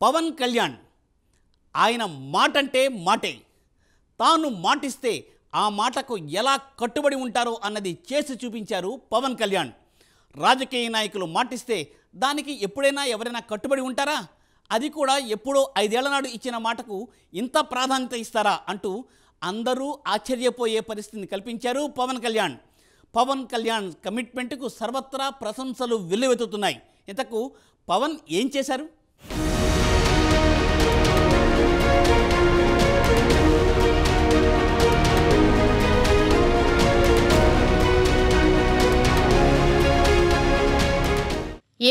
పవన్ కళ్యాణ్ ఆయన మాటంటే మాటే. తాను మాటిస్తే ఆ మాటకు ఎలా కట్టుబడి ఉంటారో అన్నది చేసి చూపించారు పవన్ కళ్యాణ్. రాజకీయ నాయకులు మాటిస్తే దానికి ఎప్పుడైనా ఎవరైనా కట్టుబడి ఉంటారా? అది కూడా ఎప్పుడో 5 ఏళ్ల నాడు ఇచ్చిన మాటకు ఇంత ప్రాధాన్యత ఇస్తారా అంటూ అందరూ ఆశ్చర్యపోయే పరిస్థితిని కల్పించారు పవన్ కళ్యాణ్. పవన్ కళ్యాణ్ కమిట్మెంట్కు సర్వత్రా ప్రశంసలు వెల్లువెత్తుతున్నాయి. ఇంతకు పవన్ ఏం చేశారు?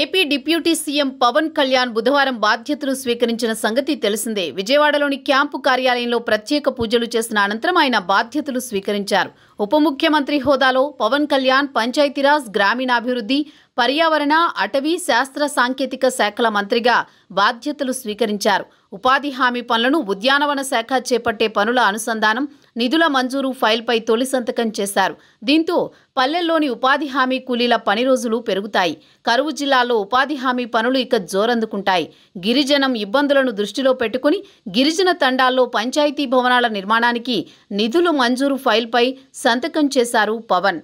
AP deputy CM Pavan Kalyan బుధవారం బాధ్యతలు స్వీకరించిన సంగతి తెలిసిందే. విజయవాడలోని క్యాంపు కార్యాలయంలో ప్రత్యేక పూజలు చేసిన అనంతరం ఆయన బాధ్యతలు స్వీకరించారు. ఉప ముఖ్యమంత్రి హోదాలో పవన్ కళ్యాణ్ పంచాయతీరాజ్, గ్రామీణాభివృద్ధి, పర్యావరణ, అటవీ, శాస్త్ర సాంకేతిక శాఖల మంత్రిగా బాధ్యతలు స్వీకరించారు. ఉపాధి హామీ పనులను ఉద్యానవన శాఖ చేపట్టే పనుల అనుసంధానం, నిధుల మంజూరు ఫైల్పై తొలి సంతకం చేశారు. దీంతో పల్లెల్లోని ఉపాధి హామీ కూలీల పని రోజులు పెరుగుతాయి. కరువు జిల్లాల్లో ఉపాధి హామీ పనులు ఇక జోరందుకుంటాయి. గిరిజనం ఇబ్బందులను దృష్టిలో పెట్టుకుని గిరిజన తండాల్లో పంచాయతీ భవనాల నిర్మాణానికి నిధులు మంజూరు ఫైల్పై సంతకం చేశారు పవన్.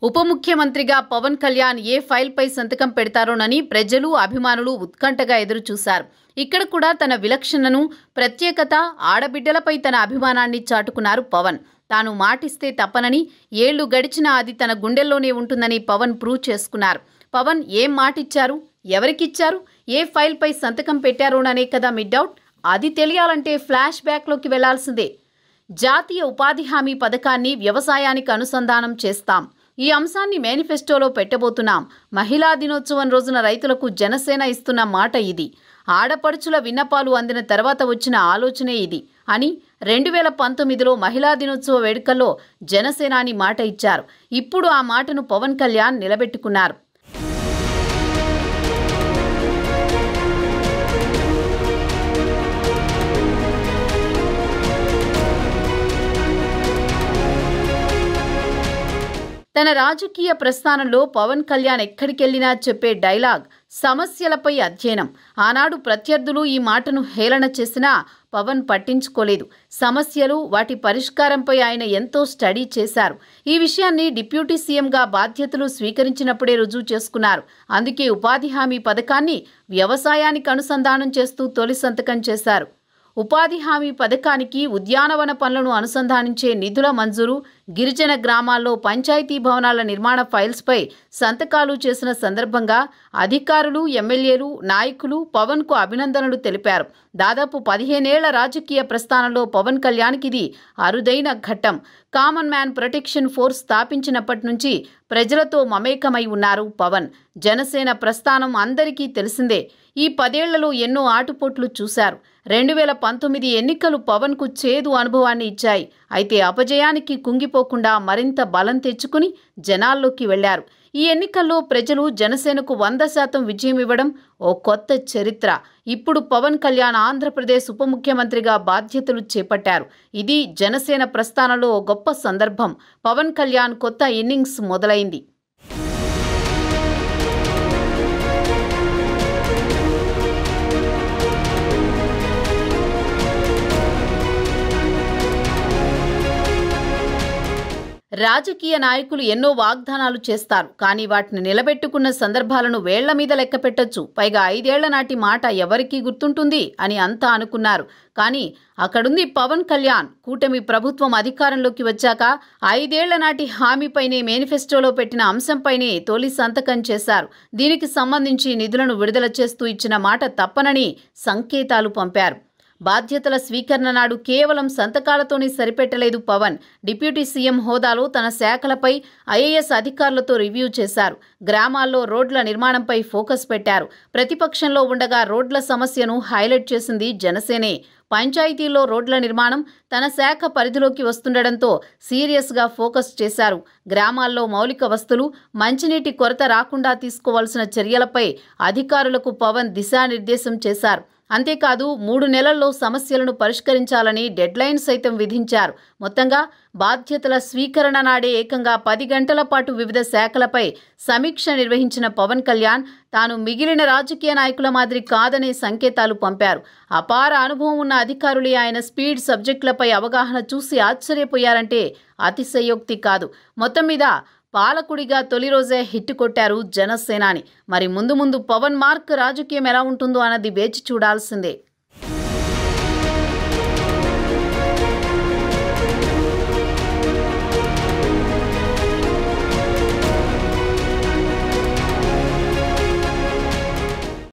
ఉప ముఖ్యమంత్రిగా పవన్ కళ్యాణ్ ఏ ఫైల్పై సంతకం పెడతారోనని ప్రజలు, అభిమానులు ఉత్కంఠగా ఎదురుచూశారు. ఇక్కడ కూడా తన విలక్షణను, ప్రత్యేకత, ఆడబిడ్డలపై తన అభిమానాన్ని చాటుకున్నారు పవన్. తాను మాటిస్తే తప్పనని, ఏళ్లు గడిచినా అది తన గుండెల్లోనే ఉంటుందని పవన్ ప్రూవ్ చేసుకున్నారు. పవన్ ఏం మాటిచ్చారు, ఎవరికిచ్చారు, ఏ ఫైల్పై సంతకం పెట్టారోననే కదా మీ డౌట్. అది తెలియాలంటే ఫ్లాష్ బ్యాక్లోకి వెళ్లాల్సిందే. జాతీయ ఉపాధి హామీ పథకాన్ని వ్యవసాయానికి అనుసంధానం చేస్తాం. ఈ అంశాన్ని మేనిఫెస్టోలో పెట్టబోతున్నాం. మహిళా దినోత్సవం రోజున రైతులకు జనసేన ఇస్తున్న మాట ఇది. ఆడపడుచుల విన్నపాలు అందిన తర్వాత వచ్చిన ఆలోచనే ఇది అని 2019లో మహిళా దినోత్సవ వేడుకల్లో జనసేనాని మాట ఇచ్చారు. ఇప్పుడు ఆ మాటను పవన్ కళ్యాణ్ నిలబెట్టుకున్నారు. తన రాజకీయ ప్రస్థానంలో పవన్ కళ్యాణ్ ఎక్కడికెళ్లినా చెప్పే డైలాగ్ సమస్యలపై అధ్యయనం. ఆనాడు ప్రత్యర్థులు ఈ మాటను హేళన చేసినా పవన్ పట్టించుకోలేదు. సమస్యలు, వాటి పరిష్కారంపై ఆయన ఎంతో స్టడీ చేశారు. ఈ విషయాన్ని డిప్యూటీ సీఎంగా బాధ్యతలు స్వీకరించినప్పుడే రుజువు చేసుకున్నారు. అందుకే ఉపాధి హామీ పథకాన్ని వ్యవసాయానికి అనుసంధానం చేస్తూ తొలి సంతకం చేశారు. ఉపాధి హామీ పథకానికి ఉద్యానవన పనులను అనుసంధానించే నిధుల మంజూరు, గిరిజన గ్రామాల్లో పంచాయతీ భవనాల నిర్మాణ ఫైల్స్పై సంతకాలు చేసిన సందర్భంగా అధికారులు, ఎమ్మెల్యేలు, నాయకులు పవన్కు అభినందనలు తెలిపారు. దాదాపు 15 ఏళ్ల రాజకీయ ప్రస్థానంలో పవన్ కళ్యాణ్కి ఇది అరుదైన ఘట్టం. కామన్ మ్యాన్ ప్రొటెక్షన్ ఫోర్స్ స్థాపించినప్పటి నుంచి ప్రజలతో మమేకమై ఉన్నారు పవన్. జనసేన ప్రస్థానం అందరికీ తెలిసిందే. ఈ 10 ఏళ్లలో ఎన్నో ఆటుపోట్లు చూశారు. 2019 ఎన్నికలు పవన్కు చేదు అనుభవాన్ని ఇచ్చాయి. అయితే అపజయానికి కుంగిపోకుండా మరింత బలం తెచ్చుకుని జనాల్లోకి వెళ్లారు. ఈ ఎన్నికల్లో ప్రజలు జనసేనకు 100% విజయం ఇవ్వడం ఓ కొత్త చరిత్ర. ఇప్పుడు పవన్ కళ్యాణ్ ఆంధ్రప్రదేశ్ ఉప ముఖ్యమంత్రిగా బాధ్యతలు చేపట్టారు. ఇది జనసేన ప్రస్థానంలో ఓ గొప్ప సందర్భం. పవన్ కళ్యాణ్ కొత్త ఇన్నింగ్స్ మొదలైంది. రాజకీయ నాయకులు ఎన్నో వాగ్దానాలు చేస్తారు. కానీ వాటిని నిలబెట్టుకున్న సందర్భాలను వేళ్ల మీద లెక్క పెట్టొచ్చు. పైగా 5 ఏళ్ల నాటి మాట ఎవరికీ గుర్తుంటుంది అని అంతా అనుకున్నారు. కానీ అక్కడుంది పవన్ కళ్యాణ్. కూటమి ప్రభుత్వం అధికారంలోకి వచ్చాక 5 ఏళ్ల నాటి హామీపైనే, మేనిఫెస్టోలో పెట్టిన అంశంపైనే తొలి సంతకం చేశారు. దీనికి సంబంధించి నిధులను విడుదల చేస్తూ ఇచ్చిన మాట తప్పనని సంకేతాలు పంపారు. బాధ్యతల స్వీకరణ నాడు కేవలం సంతకాలతోనే సరిపెట్టలేదు పవన్. డిప్యూటీ సీఎం హోదాలో తన శాఖలపై ఐఏఎస్ అధికారులతో రివ్యూ చేశారు. గ్రామాల్లో రోడ్ల నిర్మాణంపై ఫోకస్ పెట్టారు. ప్రతిపక్షంలో ఉండగా రోడ్ల సమస్యను హైలైట్ చేసింది జనసేనే. పంచాయతీల్లో రోడ్ల నిర్మాణం తన శాఖ పరిధిలోకి వస్తుండటంతో సీరియస్గా ఫోకస్ చేశారు. గ్రామాల్లో మౌలిక వస్తువులు, మంచినీటి కొరత రాకుండా తీసుకోవాల్సిన చర్యలపై అధికారులకు పవన్ దిశానిర్దేశం చేశారు. అంతేకాదు 3 నెలల్లో సమస్యలను పరిష్కరించాలని డెడ్లైన్ సైతం విధించారు. మొత్తంగా బాధ్యతల స్వీకరణ నాడే ఏకంగా 10 గంటల పాటు వివిధ శాఖలపై సమీక్ష నిర్వహించిన పవన్ కళ్యాణ్ తాను మిగిలిన రాజకీయ నాయకుల మాదిరి కాదనే సంకేతాలు పంపారు. అపార అనుభవం ఉన్న అధికారులే ఆయన స్పీడ్ సబ్జెక్టులపై అవగాహన చూసి ఆశ్చర్యపోయారంటే అతిశయోక్తి కాదు. మొత్తం మీద పాలకుడిగా తొలి రోజే హిట్ కొట్టారు జనసేనాని. మరి ముందు ముందు పవన్ మార్క్ రాజకీయం ఎలా ఉంటుందో అన్నది వేచి చూడాల్సిందే.